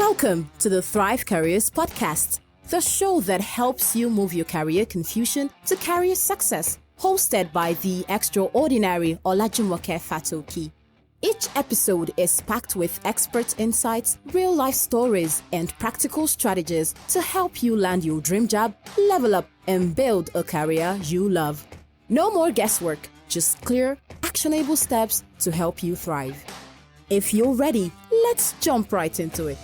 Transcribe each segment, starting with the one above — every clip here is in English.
Welcome to the Thrive Careers Podcast, the show that helps you move your career confusion to career success, hosted by the extraordinary Olajumoke Fatoki. Each episode is packed with expert insights, real-life stories, and practical strategies to help you land your dream job, level up, and build a career you love. No more guesswork, just clear, actionable steps to help you thrive. If you're ready, let's jump right into it.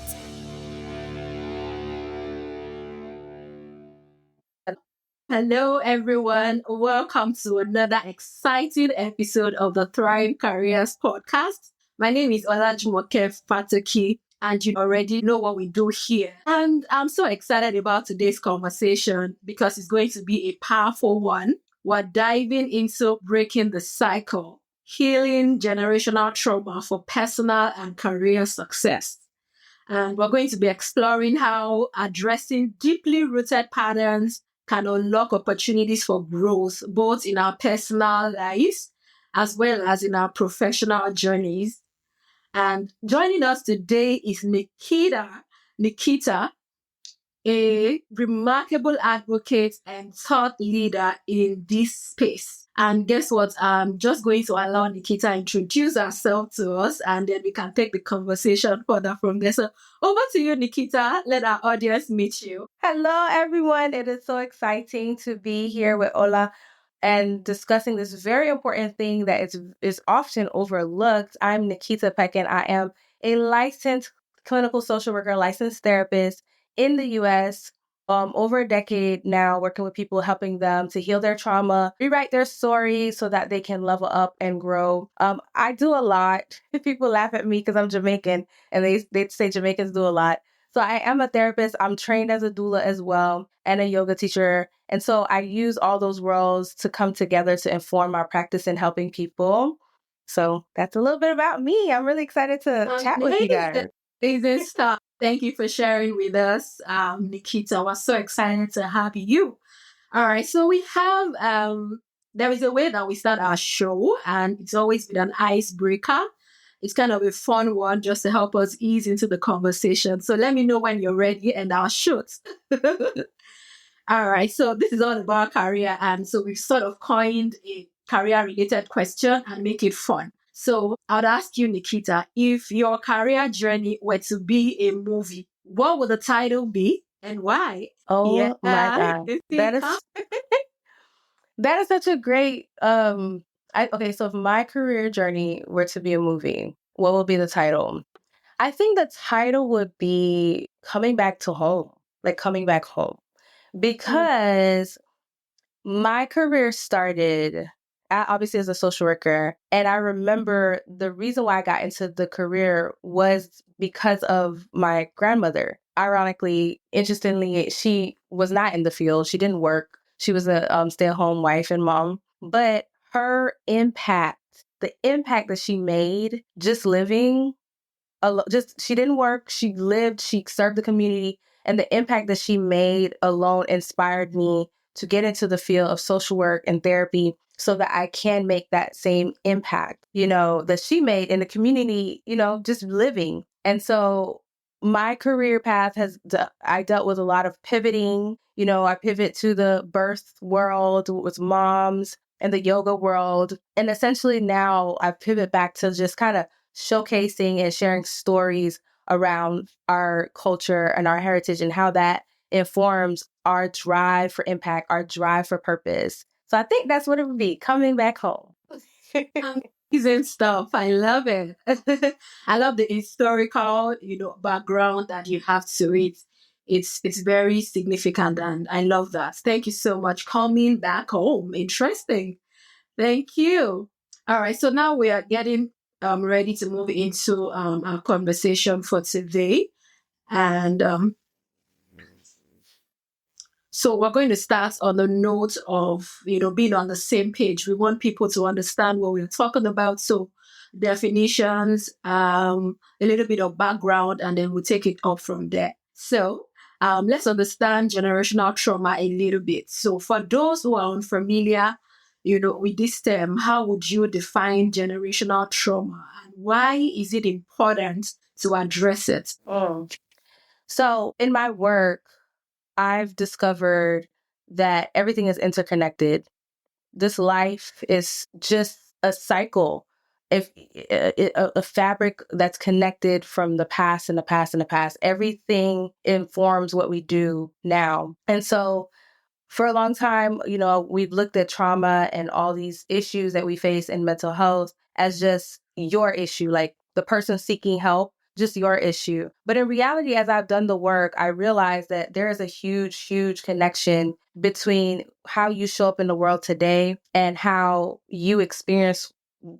Hello, everyone. Welcome to another exciting episode of the Thrive Careers Podcast. My name is Olajumoke Fatoki, and you already know what we do here. And I'm so excited about today's conversation because it's going to be a powerful one. We're diving into breaking the cycle, healing generational trauma for personal and career success. And we're going to be exploring how addressing deeply rooted patterns can unlock opportunities for growth, both in our personal lives as well as in our professional journeys. And joining us today is Nikita, a remarkable advocate and thought leader in this space. And guess what? I'm just going to allow Nikita to introduce herself to us, and then we can take the conversation further from there. So over to you, Nikita. Let our audience meet you. Hello, everyone. It is so exciting to be here with Ola and discussing this very important thing that is often overlooked. I'm Nikita Peck, and I am a licensed clinical social worker, licensed therapist in the U.S., over a decade now, working with people, helping them to heal their trauma, rewrite their story so that they can level up and grow. I do a lot. People laugh at me because I'm Jamaican, and they say Jamaicans do a lot. So I am a therapist. I'm trained as a doula as well and a yoga teacher. And so I use all those roles to come together to inform our practice in helping people. So that's a little bit about me. I'm really excited to chat with you guys. Amazing stuff. Thank you for sharing with us, Nikita. We're so excited to have you. All right. So we have, there is a way that we start our show, and it's always been an icebreaker. It's kind of a fun one just to help us ease into the conversation. So let me know when you're ready and I'll shoot. All right. So this is all about career. And so we've sort of coined a career related question and make it fun. So I'd ask you, Nikita, if your career journey were to be a movie, what would the title be and why? Oh my God. That is such a great, okay, so if my career journey were to be a movie, what would be the title? I think the title would be Coming Back to Home, like coming back home, because my career started obviously as a social worker. And I remember the reason why I got into the career was because of my grandmother. Ironically, interestingly, she was not in the field. She didn't work. She was a stay-at-home wife and mom. But her impact, the impact that she made just living, she didn't work. She lived, she served the community. And the impact that she made alone inspired me to get into the field of social work and therapy so that I can make that same impact, that she made in the community, just living. And so my career path I dealt with a lot of pivoting. I pivot to the birth world with moms and the yoga world. And essentially now I pivot back to just kind of showcasing and sharing stories around our culture and our heritage and how that informs our drive for impact, our drive for purpose. So I think that's what it would be, coming back home. Amazing stuff. I love it. I love the historical, background that you have to it. It's very significant, and I love that. Thank you so much. Coming back home. Interesting. Thank you. All right. So now we are getting ready to move into our conversation for today. And so we're going to start on the note of, being on the same page. We want people to understand what we're talking about. So definitions, a little bit of background, and then we'll take it up from there. So let's understand generational trauma a little bit. So for those who are unfamiliar, with this term, how would you define generational trauma? And why is it important to address it? So in my work, I've discovered that everything is interconnected. This life is just a cycle, if a fabric that's connected from the past and the past and the past. Everything informs what we do now. And so for a long time, we've looked at trauma and all these issues that we face in mental health as just your issue, like the person seeking help, just your issue. But in reality, as I've done the work, I realized that there is a huge, huge connection between how you show up in the world today and how you experience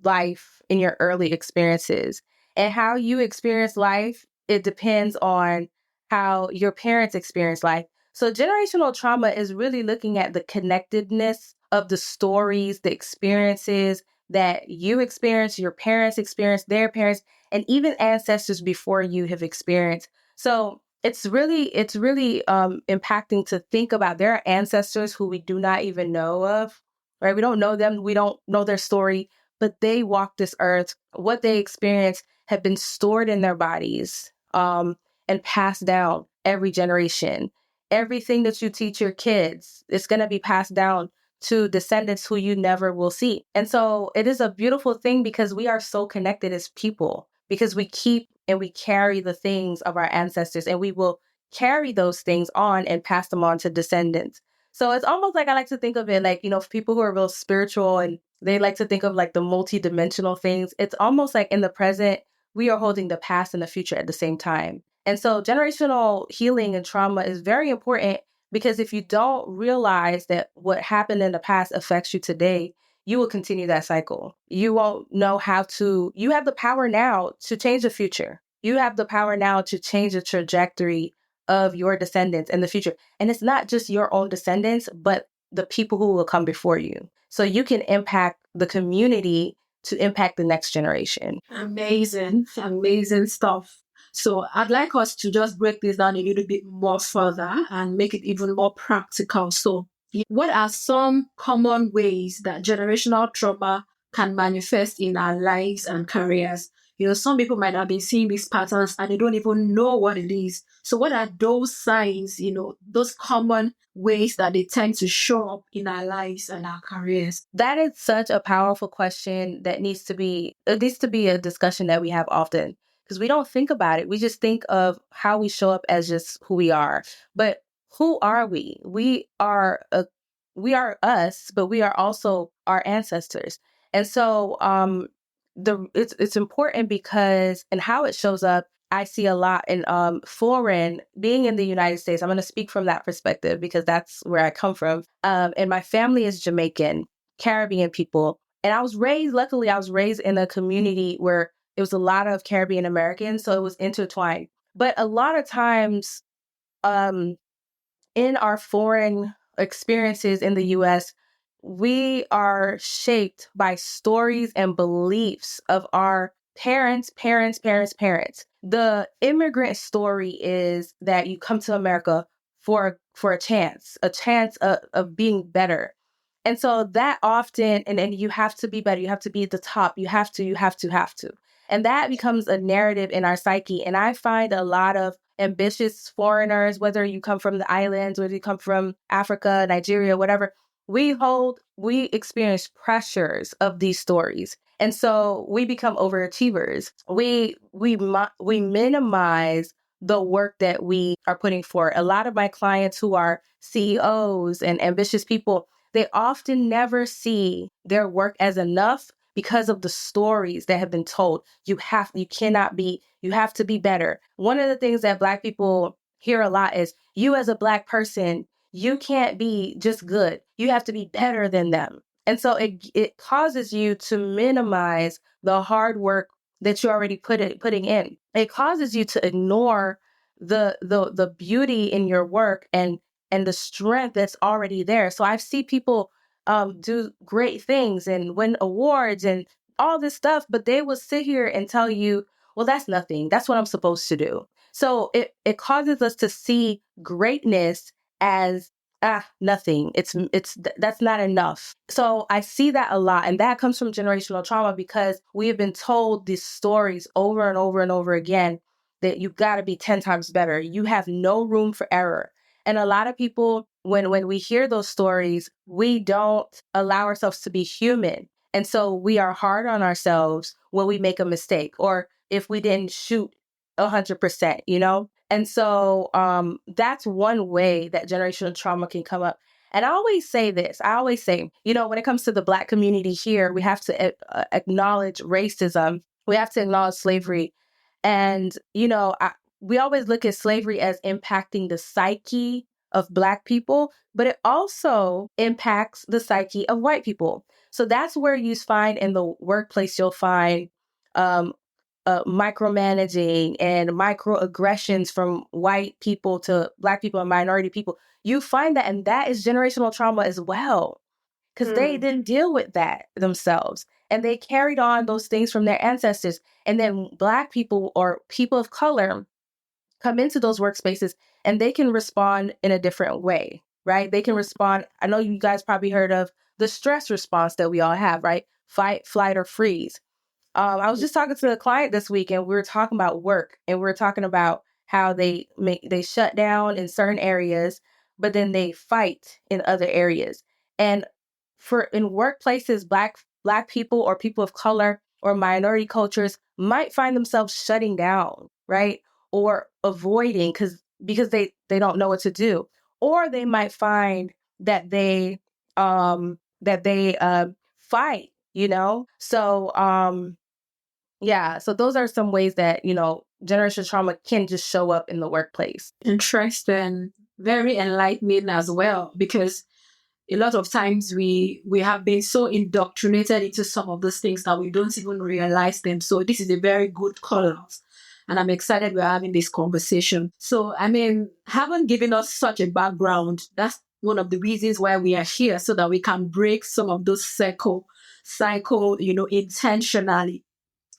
life in your early experiences. And how you experience life, it depends on how your parents experience life. So generational trauma is really looking at the connectedness of the stories, the experiences that you experience, your parents experience, their parents, and even ancestors before you have experienced. So it's really impacting to think about. There are ancestors who we do not even know of, right? We don't know them, we don't know their story, but they walked this earth. What they experienced have been stored in their bodies, and passed down every generation. Everything that you teach your kids, it's going to be passed down to descendants who you never will see. And so it is a beautiful thing because we are so connected as people, because we keep and we carry the things of our ancestors, and we will carry those things on and pass them on to descendants. So it's almost like I like to think of it like, for people who are real spiritual and they like to think of like the multi-dimensional things. It's almost like in the present, we are holding the past and the future at the same time. And so generational healing and trauma is very important, because if you don't realize that what happened in the past affects you today, you will continue that cycle. You won't know you have the power now to change the future. You have the power now to change the trajectory of your descendants in the future. And it's not just your own descendants, but the people who will come before you. So you can impact the community to impact the next generation. Amazing, amazing stuff. So I'd like us to just break this down a little bit more further and make it even more practical. So what are some common ways that generational trauma can manifest in our lives and careers? Some people might have been seeing these patterns and they don't even know what it is. So what are those signs, those common ways that they tend to show up in our lives and our careers? That is such a powerful question that needs to be a discussion that we have often, because we don't think about it. We just think of how we show up as just who we are. But who are we? We are us, but we are also our ancestors. And so it's important because, and how it shows up, I see a lot in foreign, being in the United States. I'm going to speak from that perspective because that's where I come from. And my family is Jamaican, Caribbean people. And luckily, I was raised in a community where it was a lot of Caribbean Americans. So it was intertwined. But a lot of times, in our foreign experiences in the US, we are shaped by stories and beliefs of our parents. The immigrant story is that you come to America for a chance of being better. And so that often, and you have to be better, you have to be at the top, you have to. And that becomes a narrative in our psyche. And I find a lot of ambitious foreigners, whether you come from the islands, whether you come from Africa, Nigeria, whatever, we experience pressures of these stories. And so we become overachievers. We minimize the work that we are putting forth. A lot of my clients who are CEOs and ambitious people, they often never see their work as enough because of the stories that have been told. You have to be better. One of the things that Black people hear a lot is, you as a Black person, you can't be just good. You have to be better than them. And so it causes you to minimize the hard work that you're already putting in. It causes you to ignore the beauty in your work and the strength that's already there. So I see people do great things and win awards and all this stuff, but they will sit here and tell you, well, that's nothing. That's what I'm supposed to do. So it causes us to see greatness as nothing. That's not enough. So I see that a lot. And that comes from generational trauma, because we have been told these stories over and over and over again. that you got to be 10 times better. You have no room for error. And a lot of people, when we hear those stories, we don't allow ourselves to be human. And so we are hard on ourselves when we make a mistake or if we didn't shoot 100%, you know? And so that's one way that generational trauma can come up. And I always say this, you know, when it comes to the Black community here, we have to acknowledge racism. We have to acknowledge slavery. And, you know, we always look at slavery as impacting the psyche of Black people, but it also impacts the psyche of white people. So that's where you find in the workplace, you'll find micromanaging and microaggressions from white people to Black people and minority people. You find that, and that is generational trauma as well, because they didn't deal with that themselves. And they carried on those things from their ancestors. And then Black people or people of color come into those workspaces and they can respond in a different way, right? They can respond. I know you guys probably heard of the stress response that we all have, right? Fight, flight, or freeze. I was just talking to a client this week and we were talking about work and we were talking about how they shut down in certain areas, but then they fight in other areas. And in workplaces, black people or people of color or minority cultures might find themselves shutting down, right? Or avoiding because they don't know what to do. Or they might find that they fight, you know? So yeah, so those are some ways that, you know, generational trauma can just show up in the workplace. Interesting. Very enlightening as well, because a lot of times we have been so indoctrinated into some of those things that we don't even realize them. So this is a very good call out. And I'm excited we're having this conversation. So, I mean, having given us such a background, that's one of the reasons why we are here, so that we can break some of those cycle, you know, intentionally.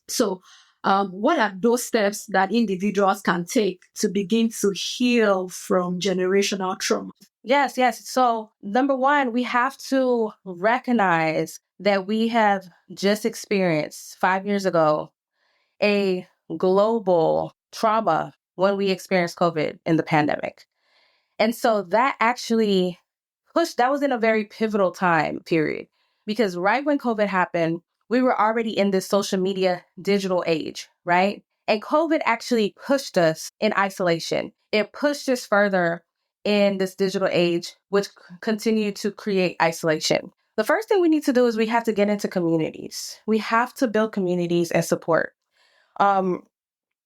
So, what are those steps that individuals can take to begin to heal from generational trauma? Yes. So, number one, we have to recognize that we have just experienced 5 years ago a global trauma when we experienced COVID in the pandemic. And so that actually that was in a very pivotal time period, because right when COVID happened, we were already in this social media digital age, right? And COVID actually pushed us in isolation. It pushed us further in this digital age, which continued to create isolation. The first thing we need to do is we have to get into communities. We have to build communities and support.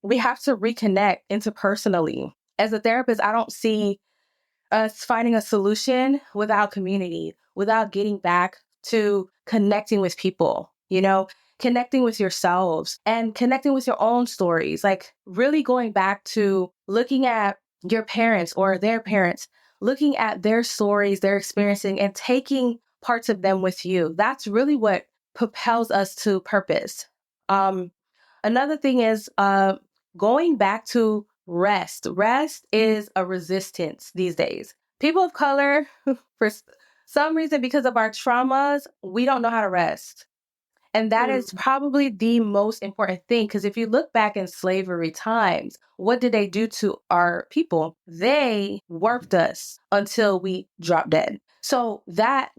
We have to reconnect interpersonally. As a therapist, I don't see us finding a solution without community, without getting back to connecting with people, you know, connecting with yourselves and connecting with your own stories, like really going back to looking at your parents or their parents, looking at their stories, their experiencing, and taking parts of them with you. That's really what propels us to purpose. Another thing is going back to rest. Rest is a resistance these days. People of color, for some reason, because of our traumas, we don't know how to rest. And that is probably the most important thing, because if you look back in slavery times, what did they do to our people? They worked us until we dropped dead. So that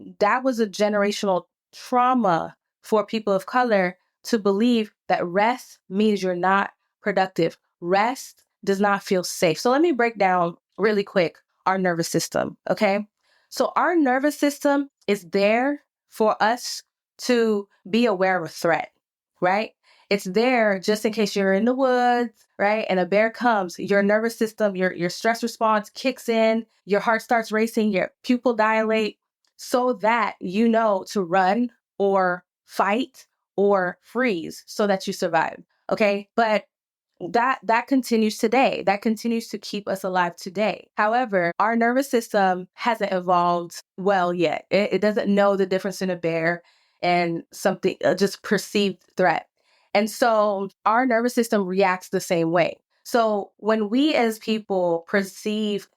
was a generational trauma for people of color to believe that rest means you're not productive. Rest does not feel safe. So let me break down really quick our nervous system, okay? So our nervous system is there for us to be aware of a threat, right? It's there just in case you're in the woods, right? And a bear comes, your nervous system, your stress response kicks in, your heart starts racing, your pupil dilate, so that you know to run or fight or freeze so that you survive. Okay. But that continues today. That continues to keep us alive today. However, our nervous system hasn't evolved well yet. It doesn't know the difference in a bear and something, just perceived threat. And so our nervous system reacts the same way. So when we as people perceive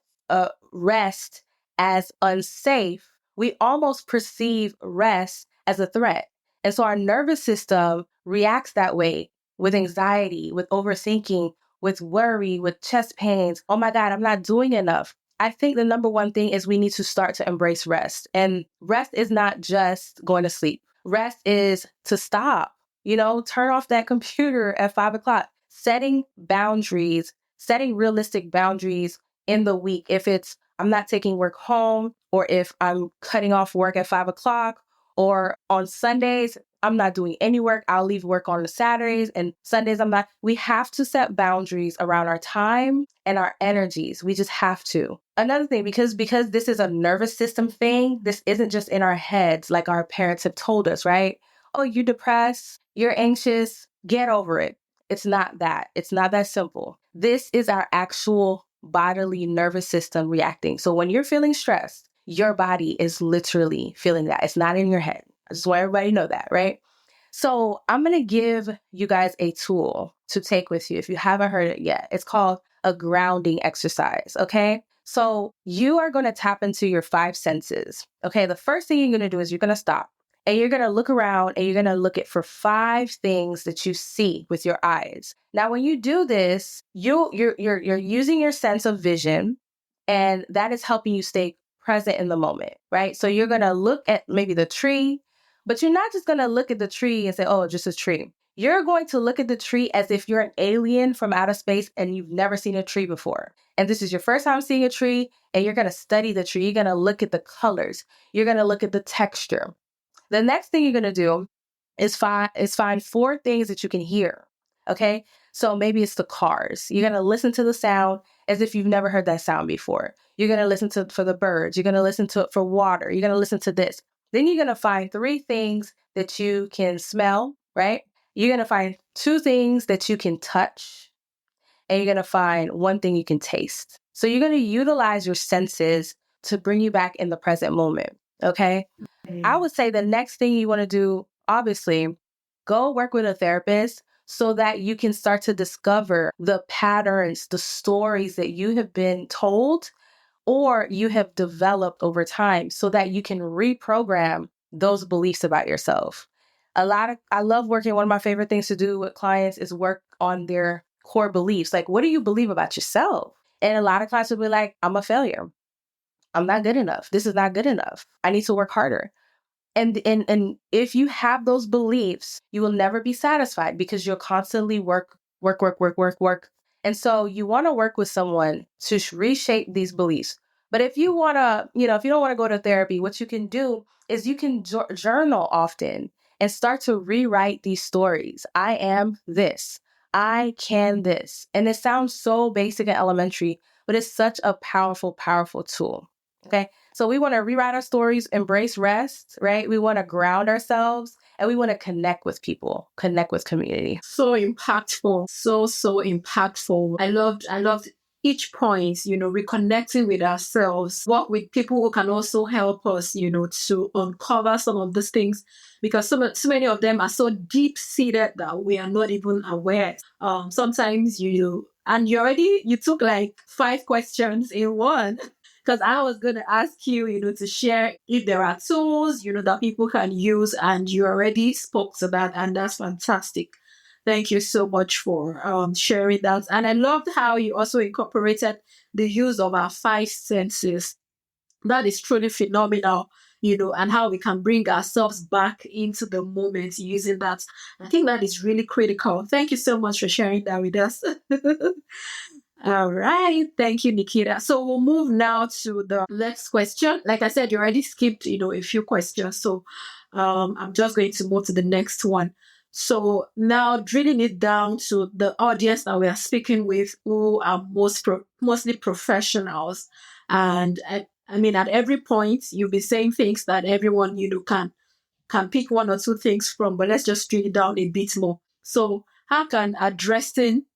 rest as unsafe, we almost perceive rest as a threat. And so our nervous system reacts that way with anxiety, with overthinking, with worry, with chest pains. Oh my God, I'm not doing enough. I think the number one thing is we need to start to embrace rest. And rest is not just going to sleep. Rest is to stop, turn off that computer at 5 o'clock, setting boundaries, setting realistic boundaries in the week. If it's, I'm not taking work home, or if I'm cutting off work at 5 o'clock, or on Sundays, I'm not doing any work. I'll leave work on the Saturdays, and Sundays I'm not. We have to set boundaries around our time and our energies. We just have to. Another thing, because this is a nervous system thing, this isn't just in our heads like our parents have told us, right? Oh, you're depressed, you're anxious, get over it. It's not that. It's not that simple. This is our actual bodily nervous system reacting. So when you're feeling stressed, your body is literally feeling that. It's not in your head. I just want everybody to know that, right? So I'm going to give you guys a tool to take with you if you haven't heard it yet. It's called a grounding exercise, okay? So you are going to tap into your 5 senses, okay? The first thing you're going to do is you're going to stop and you're going to look around and you're going to look at for 5 things that you see with your eyes. Now, when you do this, you're using your sense of vision, and that is helping you stay present in the moment, right? So you're going to look at maybe the tree, but you're not just going to look at the tree and say, oh, just a tree. You're going to look at the tree as if you're an alien from outer space and you've never seen a tree before. And this is your first time seeing a tree, and you're going to study the tree. You're going to look at the colors. You're going to look at the texture. The next thing you're going to do is find 4 things that you can hear. Okay. So maybe it's the cars. You're going to listen to the sound as if you've never heard that sound before. You're going to listen to for the birds. You're going to listen to it for water. You're going to listen to this. Then you're going to find 3 things that you can smell, right? You're going to find 2 things that you can touch, and you're going to find 1 thing you can taste. So you're going to utilize your senses to bring you back in the present moment. Okay. I would say the next thing you want to do, obviously, go work with a therapist so that you can start to discover the patterns, the stories that you have been told or you have developed over time so that you can reprogram those beliefs about yourself. I love working. One of my favorite things to do with clients is work on their core beliefs. Like, what do you believe about yourself? And a lot of clients will be like, I'm a failure. I'm not good enough. This is not good enough. I need to work harder. And if you have those beliefs, you will never be satisfied because you'll constantly work. And so you want to work with someone to reshape these beliefs. But if you want to, if you don't want to go to therapy, what you can do is you can journal often and start to rewrite these stories. I am this. I can this. And it sounds so basic and elementary, but it's such a powerful, powerful tool. Okay. So we want to rewrite our stories, embrace rest, right? We want to ground ourselves, and we want to connect with people, connect with community. So impactful. So impactful. I loved each point, reconnecting with ourselves, work with people who can also help us, to uncover some of these things, because so many of them are so deep seated that we are not even aware. Sometimes you took like 5 questions in one. Because I was going to ask you, to share if there are tools, that people can use, and you already spoke to that, and that's fantastic. Thank you so much for sharing that. And I loved how you also incorporated the use of our 5 senses. That is truly phenomenal, and how we can bring ourselves back into the moment using that. I think that is really critical. Thank you so much for sharing that with us. All right. Thank you, Nikita. So we'll move now to the next question. Like I said, you already skipped, a few questions. So I'm just going to move to the next one. So now drilling it down to the audience that we are speaking with, who are mostly professionals. And at every point, you'll be saying things that everyone, can pick 1 or 2 things from, but let's just drill it down a bit more. So how can addressing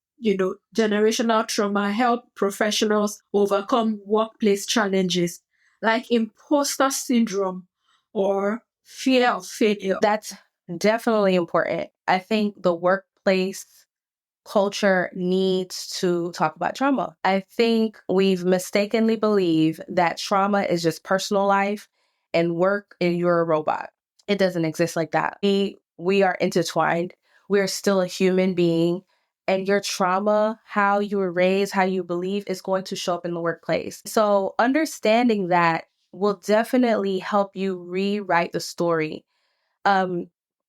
generational trauma help professionals overcome workplace challenges like imposter syndrome or fear of failure? That's definitely important. I think the workplace culture needs to talk about trauma. I think we've mistakenly believed that trauma is just personal life and work and you're a robot. It doesn't exist like that. We are intertwined. We're still a human being. and your trauma, how you were raised, how you believe is going to show up in the workplace. So understanding that will definitely help you rewrite the story. Um,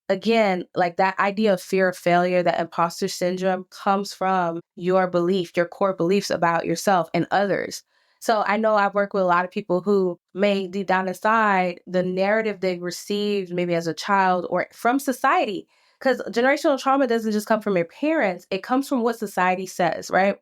Again, like that idea of fear of failure, that imposter syndrome comes from your belief, your core beliefs about yourself and others. So I know I've worked with a lot of people who may deep down inside the narrative they received maybe as a child or from society, because generational trauma doesn't just come from your parents, it comes from what society says, right?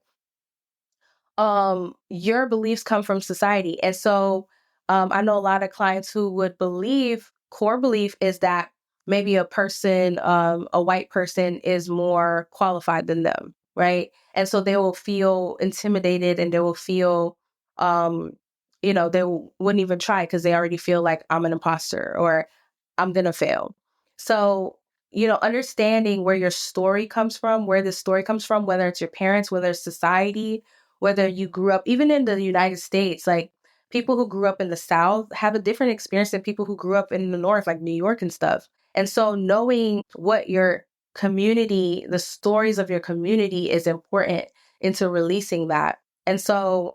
Your beliefs come from society. And so I know a lot of clients who would believe, core belief is that maybe a person, a white person is more qualified than them, right? And so they will feel intimidated and they will feel, they wouldn't even try because they already feel like I'm an imposter or I'm going to fail. So, understanding where your story comes from, where this story comes from, whether it's your parents, whether it's society, whether you grew up, even in the United States, like people who grew up in the South have a different experience than people who grew up in the North, like New York and stuff. And so knowing what your community, the stories of your community is important into releasing that. And so,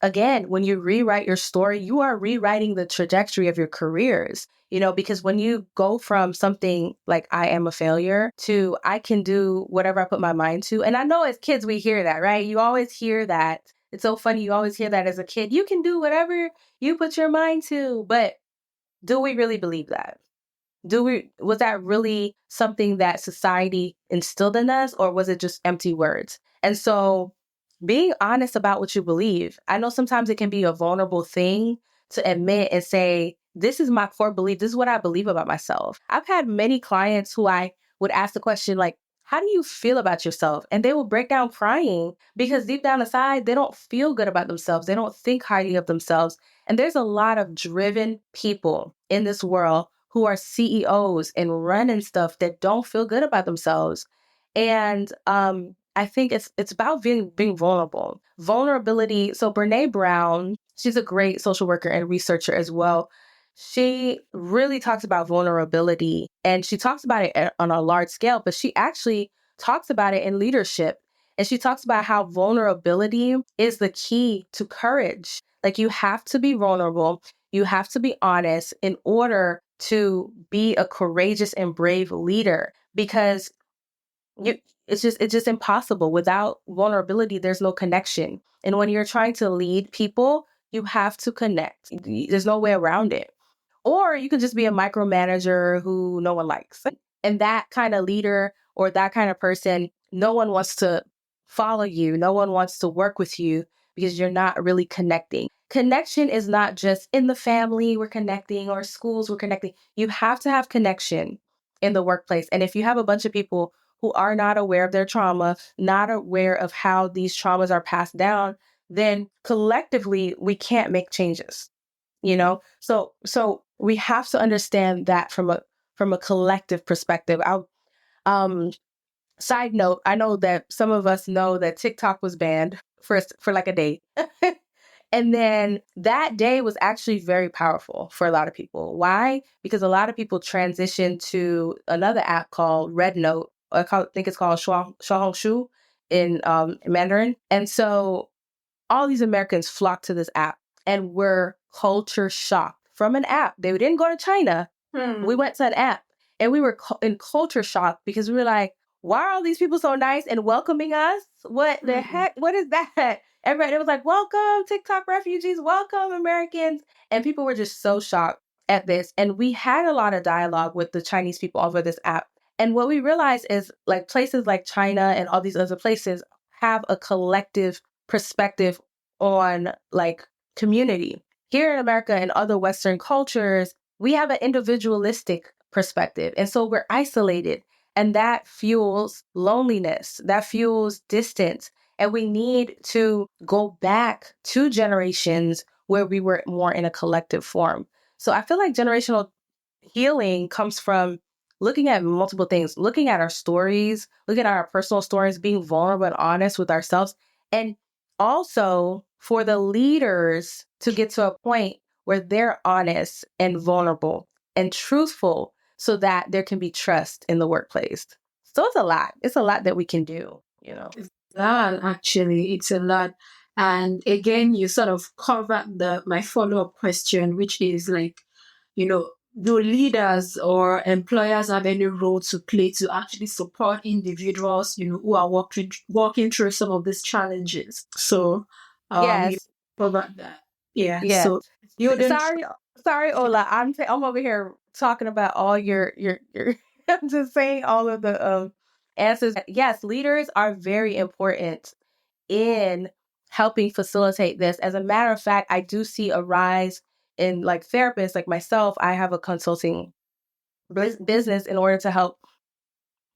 again, when you rewrite your story, you are rewriting the trajectory of your careers, because when you go from something like I am a failure to I can do whatever I put my mind to. And I know as kids, we hear that, right? You always hear that. It's so funny. You always hear that as a kid. You can do whatever you put your mind to. But do we really believe that? Was that really something that society instilled in us, or was it just empty words? And so being honest about what you believe, I know sometimes it can be a vulnerable thing to admit and say, this is my core belief. This is what I believe about myself. I've had many clients who I would ask the question like, how do you feel about yourself? And they will break down crying because deep down inside, they don't feel good about themselves. They don't think highly of themselves. And there's a lot of driven people in this world who are CEOs and running stuff that don't feel good about themselves. And I think it's about being vulnerable. Vulnerability. So Brene Brown, she's a great social worker and researcher as well. She really talks about vulnerability, and she talks about it on a large scale, but she actually talks about it in leadership. And she talks about how vulnerability is the key to courage. Like you have to be vulnerable. You have to be honest in order to be a courageous and brave leader, because it's just impossible. Without vulnerability, there's no connection. And when you're trying to lead people, you have to connect. There's no way around it. Or you can just be a micromanager who no one likes. And that kind of leader or that kind of person, no one wants to follow you. No one wants to work with you because you're not really connecting. Connection is not just in the family, we're connecting, or schools, we're connecting. You have to have connection in the workplace. And if you have a bunch of people who are not aware of their trauma, not aware of how these traumas are passed down, then collectively we can't make changes. So we have to understand that from a collective perspective. Um Side note, I know that some of us know that TikTok was banned for like a day. And then that day was actually very powerful for a lot of people. Why? Because a lot of people transitioned to another app called Red Note. I think it's called Shuahongshu in Mandarin. And so all these Americans flocked to this app and were culture shocked from an app. They didn't go to China. We went to an app and we were in culture shock because we were like, why are all these people so nice and welcoming us? What the heck? What is that? Everybody, it was like, welcome TikTok refugees, welcome Americans. And people were just so shocked at this. And we had a lot of dialogue with the Chinese people over this app. And what we realized is like places like China and all these other places have a collective perspective on like community. Here in America and other Western cultures, we have an individualistic perspective. And so we're isolated. And that fuels loneliness, that fuels distance. And we need to go back to generations where we were more in a collective form. So I feel like generational healing comes from looking at multiple things, looking at our stories, looking at our personal stories, being vulnerable and honest with ourselves. And also for the leaders to get to a point where they're honest and vulnerable and truthful so that there can be trust in the workplace. So it's a lot. It's a lot that we can do, you know. It's a lot, actually. It's a lot. And again, you sort of covered my follow-up question, which is like, do leaders or employers have any role to play to actually support individuals, who are walking through some of these challenges? So, you Yes. covered that. Yeah. Yeah. So you didn't. Sorry, Ola. I'm over here talking about all your I'm just saying all of the answers. Yes, leaders are very important in helping facilitate this. As a matter of fact, I do see a rise in like therapists like myself. I have a consulting business in order to help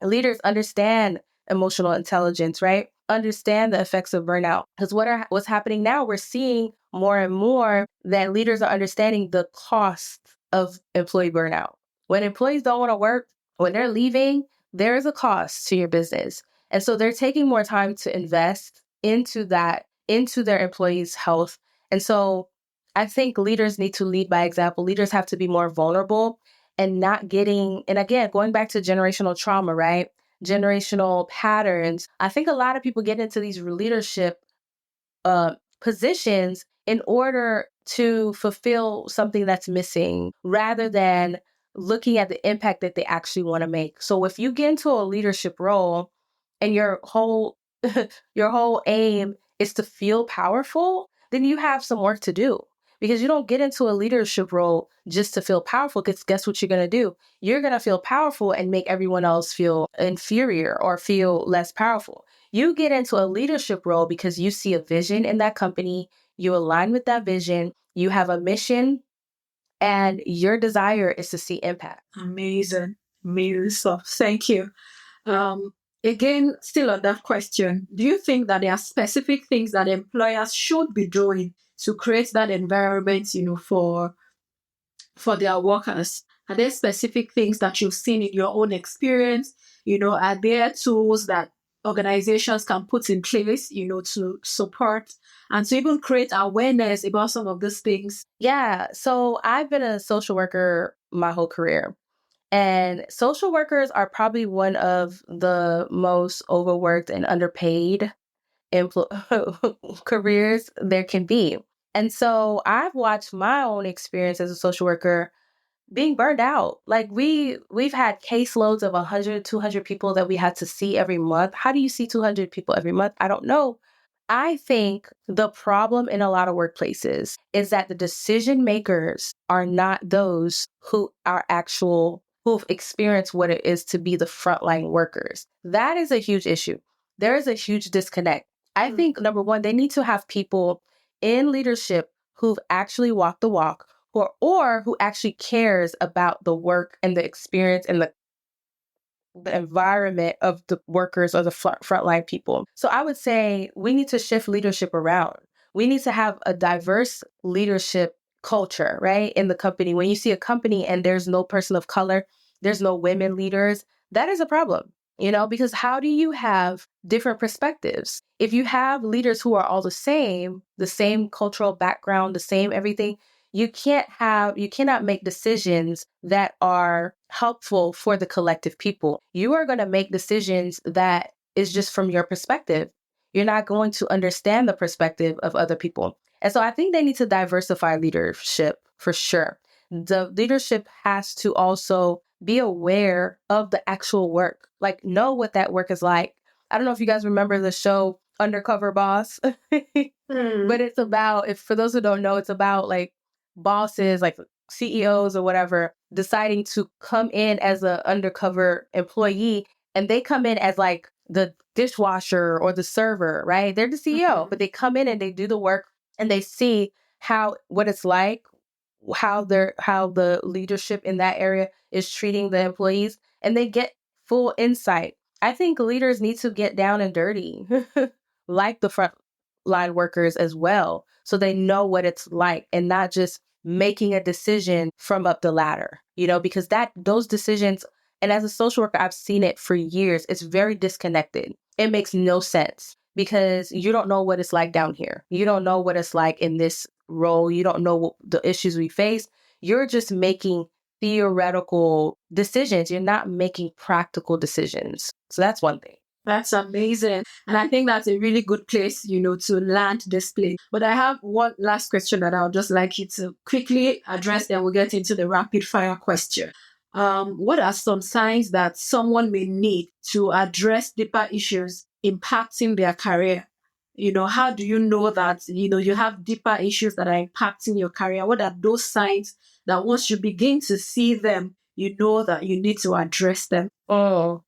leaders understand emotional intelligence, right? Understand the effects of burnout. Because what's happening now, we're seeing more and more that leaders are understanding the cost of employee burnout. When employees don't want to work, when they're leaving, there is a cost to your business. And so they're taking more time to invest into that, into their employees' health. And so I think leaders need to lead by example. Leaders have to be more vulnerable and not getting, and again, going back to generational trauma, right? Generational patterns. I think a lot of people get into these leadership positions in order to fulfill something that's missing rather than looking at the impact that they actually want to make. So if you get into a leadership role and your whole your whole aim is to feel powerful, then you have some work to do because you don't get into a leadership role just to feel powerful, because guess what you're going to do? You're going to feel powerful and make everyone else feel inferior or feel less powerful. You get into a leadership role because you see a vision in that company, you align with that vision, you have a mission, and your desire is to see impact. Amazing. Amazing stuff. Thank you. Again, still on that question, do you think that there are specific things that employers should be doing to create that environment, for their workers? Are there specific things that you've seen in your own experience? Are there tools that organizations can put in place, to support and to even create awareness about some of these things? Yeah. So I've been a social worker my whole career. And social workers are probably one of the most overworked and underpaid careers there can be. And so I've watched my own experience as a social worker being burned out. Like we've had caseloads of 100, 200 people that we had to see every month. How do you see 200 people every month? I don't know. I think the problem in a lot of workplaces is that the decision makers are not those who've experienced what it is to be the frontline workers. That is a huge issue. There is a huge disconnect. I think number one, they need to have people in leadership who've actually walked the walk, or who actually cares about the work and the experience and the environment of the workers or the frontline people. So I would say we need to shift leadership around. We need to have a diverse leadership culture, right? In the company. When you see a company and there's no person of color, there's no women leaders, that is a problem, because how do you have different perspectives? If you have leaders who are all the same cultural background, the same everything, you cannot make decisions that are helpful for the collective people. You are going to make decisions that is just from your perspective. You're not going to understand the perspective of other people. And so I think they need to diversify leadership for sure. The leadership has to also be aware of the actual work, like know what that work is like. I don't know if you guys remember the show Undercover Boss, but it's about, if for those who don't know, it's about like bosses, like CEOs or whatever, deciding to come in as an undercover employee, and they come in as like the dishwasher or the server, right? They're the CEO, but they come in and they do the work and they see what it's like, how the leadership in that area is treating the employees, and they get full insight. I think leaders need to get down and dirty, like the front line workers as well, so they know what it's like and not just making a decision from up the ladder, because those decisions, and as a social worker, I've seen it for years, it's very disconnected. It makes no sense because you don't know what it's like down here. You don't know what it's like in this role. You don't know the issues we face. You're just making theoretical decisions. You're not making practical decisions. So that's one thing. That's amazing. And I think that's a really good place, to land this place. But I have one last question that I would just like you to quickly address, then we'll get into the rapid fire question. What are some signs that someone may need to address deeper issues impacting their career? How do you know that, you have deeper issues that are impacting your career? What are those signs that once you begin to see them, you know that you need to address them? Oh,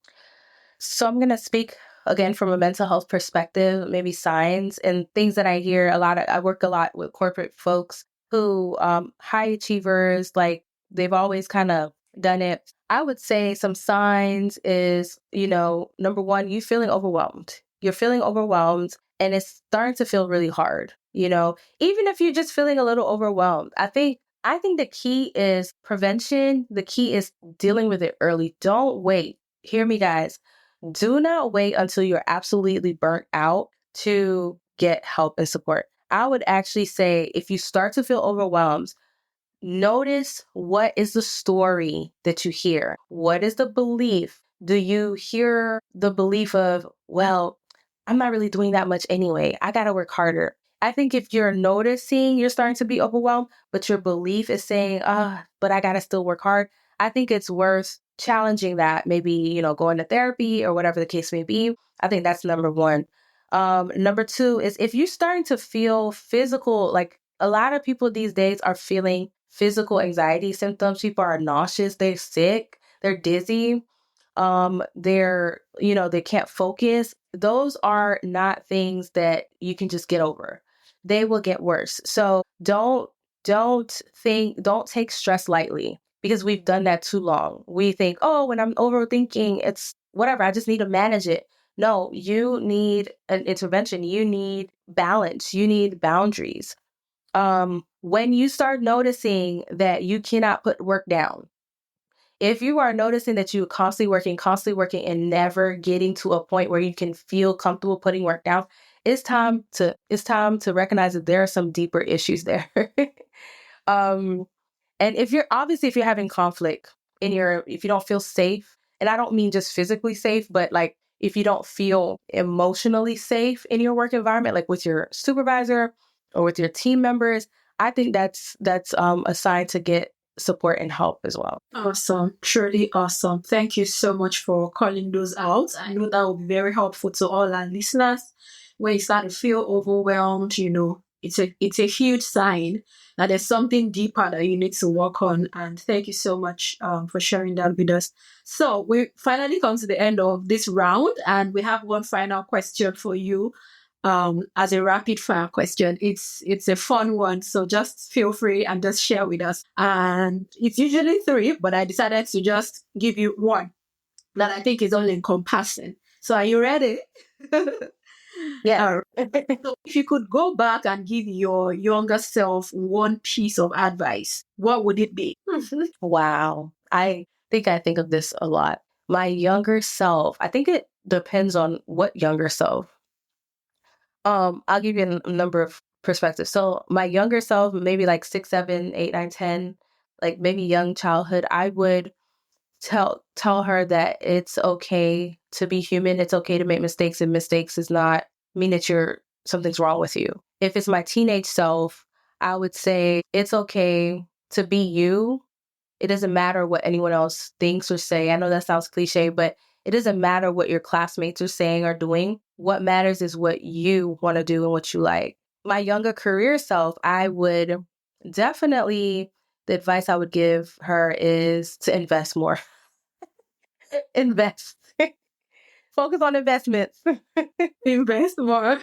so I'm going to speak again from a mental health perspective, maybe signs and things that I hear a lot of. I work a lot with corporate folks who, high achievers, like they've always kind of done it. I would say some signs is, number one, you feeling overwhelmed. You're feeling overwhelmed and it's starting to feel really hard. Even if you're just feeling a little overwhelmed, I think the key is prevention. The key is dealing with it early. Don't wait. Hear me, guys. Do not wait until you're absolutely burnt out to get help and support. I would actually say if you start to feel overwhelmed, notice what is the story that you hear? What is the belief? Do you hear the belief of, well, I'm not really doing that much anyway. I got to work harder. I think if you're noticing you're starting to be overwhelmed, but your belief is saying, but I got to still work hard, I think it's worth challenging that, maybe, going to therapy or whatever the case may be. I think that's number one. Number two is if you're starting to feel physical, like a lot of people these days are feeling physical anxiety symptoms. People are nauseous, they're sick, they're dizzy, they can't focus. Those are not things that you can just get over. They will get worse. So don't take stress lightly because we've done that too long. We think, oh, when I'm overthinking, it's whatever, I just need to manage it. No, you need an intervention. You need balance. You need boundaries. When you start noticing that you cannot put work down, if you are noticing that you're constantly working and never getting to a point where you can feel comfortable putting work down, it's time to recognize that there are some deeper issues there. um, and if you're having conflict if you don't feel safe, and I don't mean just physically safe, but like if you don't feel emotionally safe in your work environment, like with your supervisor or with your team members, I think that's a sign to get support and help as well. Awesome. Truly awesome. Thank you so much for calling those out. I know that will be very helpful to all our listeners. When you start to feel overwhelmed, it's a huge sign that there's something deeper that you need to work on. And thank you so much for sharing that with us. So we finally come to the end of this round, and we have one final question for you. As a rapid fire question. It's a fun one, so just feel free and just share with us. And it's usually three, but I decided to just give you one that I think is all encompassing. So are you ready? Yeah. So if you could go back and give your younger self one piece of advice, what would it be? Wow. I think of this a lot. My younger self, I think it depends on what younger self. I'll give you a number of perspectives. So my younger self, maybe like 6, 7, 8, 9, 10, like maybe young childhood, I would tell her that it's okay to be human. It's okay to make mistakes, and mistakes does not mean that something's wrong with you. If it's my teenage self, I would say it's okay to be you. It doesn't matter what anyone else thinks or say. I know that sounds cliche, but it doesn't matter what your classmates are saying or doing. What matters is what you want to do and what you like. My younger career self, I would definitely, the advice I would give her is to invest more. Invest. Focus on investments. Invest more.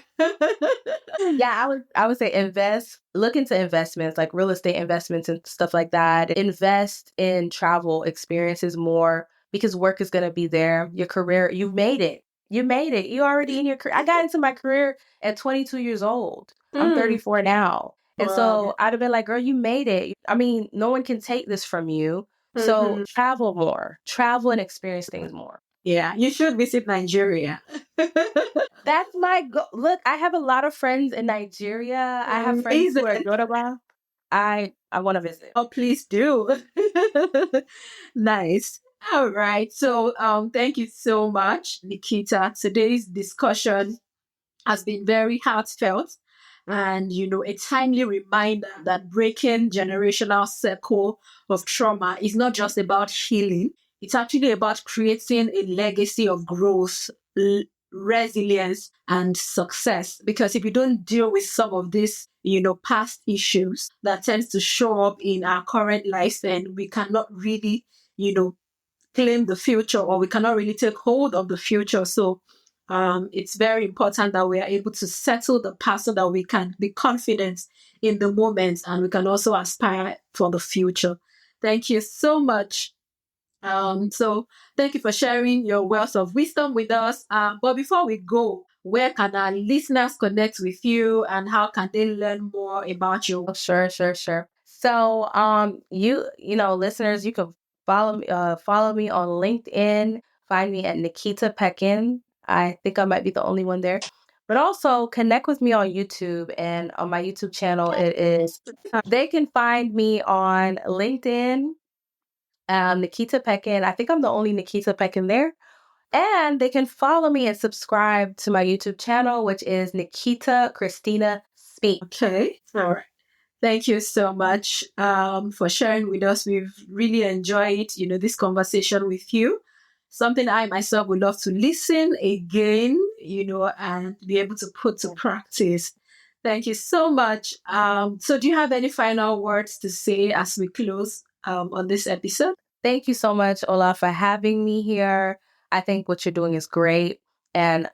Yeah, I would say invest, look into investments like real estate investments and stuff like that. Invest in travel experiences more because work is going to be there. Your career, you made it. You made it. You already in your career. I got into my career at 22 years old. I'm 34 now. And so I'd have been like, girl, you made it. I mean, no one can take this from you. So travel more, travel and experience things more. Yeah, you should visit Nigeria. That's my look. I have a lot of friends in Nigeria. I have friends who are in I want to visit. Oh, please do. Nice. All right. So thank you so much, Nikita. Today's discussion has been very heartfelt and, a timely reminder that breaking generational circle of trauma is not just about healing. It's actually about creating a legacy of growth, resilience, and success. Because if you don't deal with some of these, past issues that tends to show up in our current lives, then we cannot really, claim the future, or we cannot really take hold of the future. So it's very important that we are able to settle the past so that we can be confident in the moment and we can also aspire for the future. Thank you so much. So thank you for sharing your wealth of wisdom with us. But before we go, where can our listeners connect with you and how can they learn more about your work? Sure. So, listeners, you can follow me on LinkedIn. Find me at Nikita Pekin. I think I might be the only one there. But also connect with me on YouTube, and on my YouTube channel, they can find me on LinkedIn, Nikita Pekin. I think I'm the only Nikita Pekin there. And they can follow me and subscribe to my YouTube channel, which is Nikita Christina Speak. Okay. All right. Thank you so much for sharing with us. We've really enjoyed, this conversation with you. Something I myself would love to listen again, and be able to put to practice. Thank you so much. So do you have any final words to say as we close on this episode? Thank you so much, Ola, for having me here. I think what you're doing is great. And,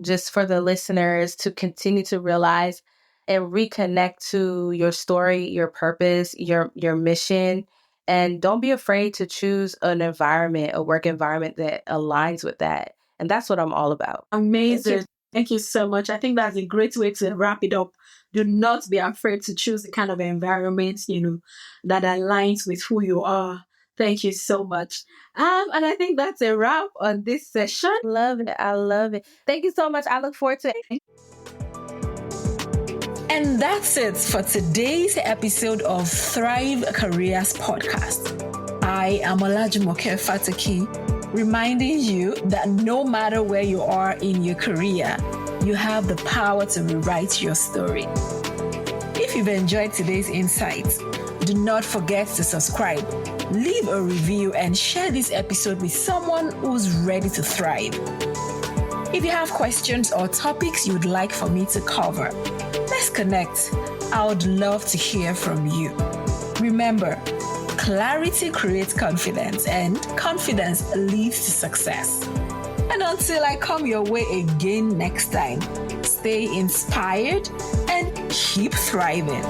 just for the listeners to continue to realize and reconnect to your story, your purpose, your mission. And don't be afraid to choose an environment, a work environment that aligns with that. And that's what I'm all about. Amazing. Thank you so much. I think that's a great way to wrap it up. Do not be afraid to choose the kind of environment, that aligns with who you are. Thank you so much. And I think that's a wrap on this session. Love it. I love it. Thank you so much. I look forward to it. And that's it for today's episode of Thrive Careers Podcast. I am Olajumoke Fataki, reminding you that no matter where you are in your career, you have the power to rewrite your story. If you've enjoyed today's insights, do not forget to subscribe, leave a review, and share this episode with someone who's ready to thrive. If you have questions or topics you'd like for me to cover, let's connect. I would love to hear from you. Remember, clarity creates confidence, and confidence leads to success. And until I come your way again next time, stay inspired and keep thriving.